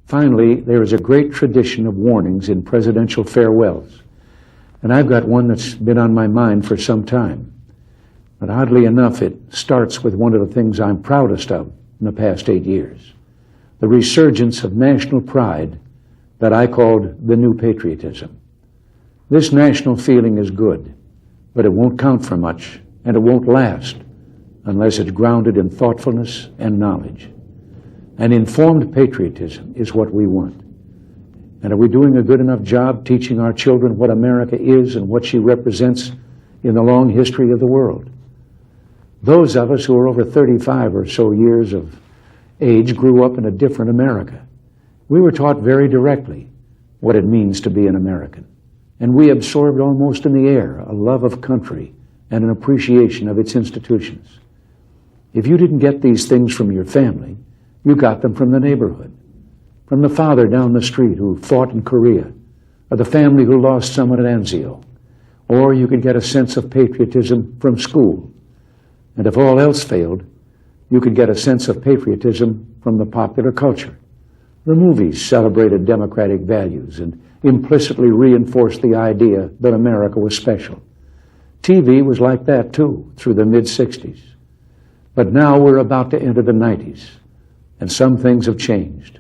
Finally, there is a great tradition of warnings in presidential farewells, and I've got one that's been on my mind for some time. But oddly enough, it starts with one of the things I'm proudest of in the past 8 years, the resurgence of national pride that I called the new patriotism. This national feeling is good, but it won't count for much, and it won't last unless it's grounded in thoughtfulness and knowledge. An informed patriotism is what we want. And are we doing a good enough job teaching our children what America is and what she represents in the long history of the world? Those of us who are over 35 or so years of age grew up in a different America. We were taught very directly what it means to be an American. And we absorbed almost in the air a love of country and an appreciation of its institutions. If you didn't get these things from your family, you got them from the neighborhood, from the father down the street who fought in Korea, or the family who lost someone at Anzio. Or you could get a sense of patriotism from school. And if all else failed, you could get a sense of patriotism from the popular culture. The movies celebrated democratic values and implicitly reinforced the idea that America was special. TV was like that too, through the mid-60s. But now we're about to enter the 90s, and some things have changed.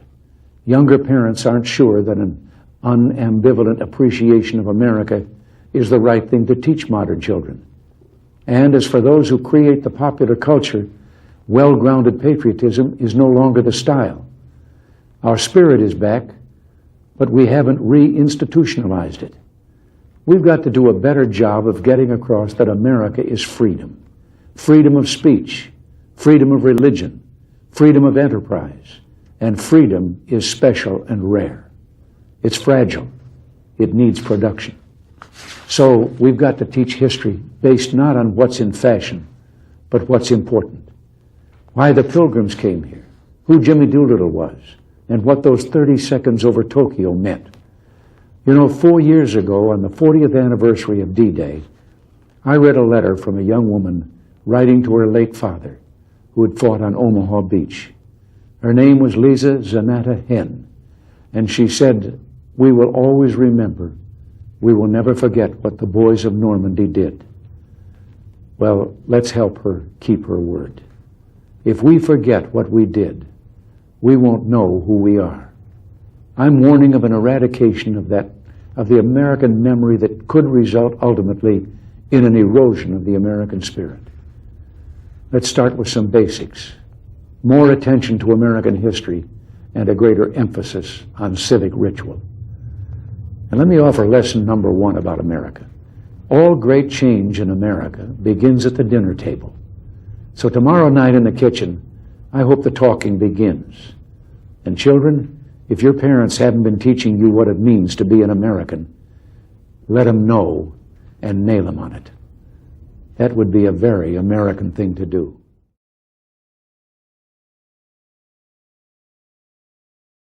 Younger parents aren't sure that an unambivalent appreciation of America is the right thing to teach modern children. And as for those who create the popular culture, well-grounded patriotism is no longer the style. Our spirit is back, but we haven't re-institutionalized it. We've got to do a better job of getting across that America is freedom. Freedom of speech, freedom of religion, freedom of enterprise, and freedom is special and rare. It's fragile. It needs production. So we've got to teach history based not on what's in fashion, but what's important. Why the Pilgrims came here, who Jimmy Doolittle was, and what those 30 seconds over Tokyo meant. You know, 4 years ago, on the 40th anniversary of D-Day, I read a letter from a young woman writing to her late father, who had fought on Omaha Beach. Her name was Lisa Zanata Hen, and she said, "We will always remember. We will never forget what the boys of Normandy did." Well, let's help her keep her word. If we forget what we did, we won't know who we are. I'm warning of an eradication of the American memory that could result ultimately in an erosion of the American spirit. Let's start with some basics. More attention to American history and a greater emphasis on civic ritual. And let me offer lesson number 1 about America. All great change in America begins at the dinner table. So tomorrow night in the kitchen, I hope the talking begins. And children, if your parents haven't been teaching you what it means to be an American, let them know and nail them on it. That would be a very American thing to do.